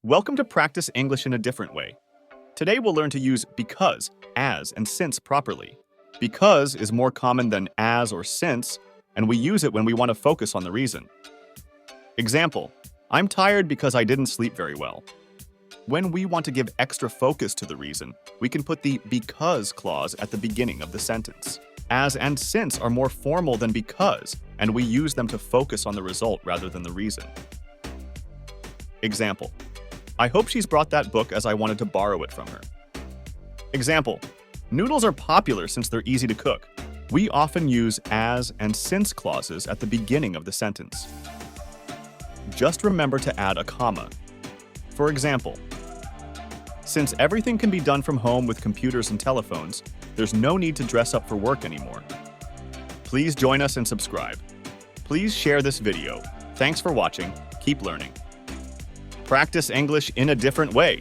Welcome to Practice English in a Different Way. Today we'll learn to use because, as, and since properly. Because is more common than as or since, and we use it when we want to focus on the reason. Example, I'm tired because I didn't sleep very well. When we want to give extra focus to the reason, we can put the because clause at the beginning of the sentence. As and since are more formal than because, and we use them to focus on the result rather than the reason. Example, I hope she's brought that book as I wanted to borrow it from her. Example, noodles are popular since they're easy to cook. We often use as and since clauses at the beginning of the sentence. Just remember to add a comma. For example, since everything can be done from home with computers and telephones, there's no need to dress up for work anymore. Please join us and subscribe. Please share this video. Thanks for watching. Keep learning. Practice English in a different way.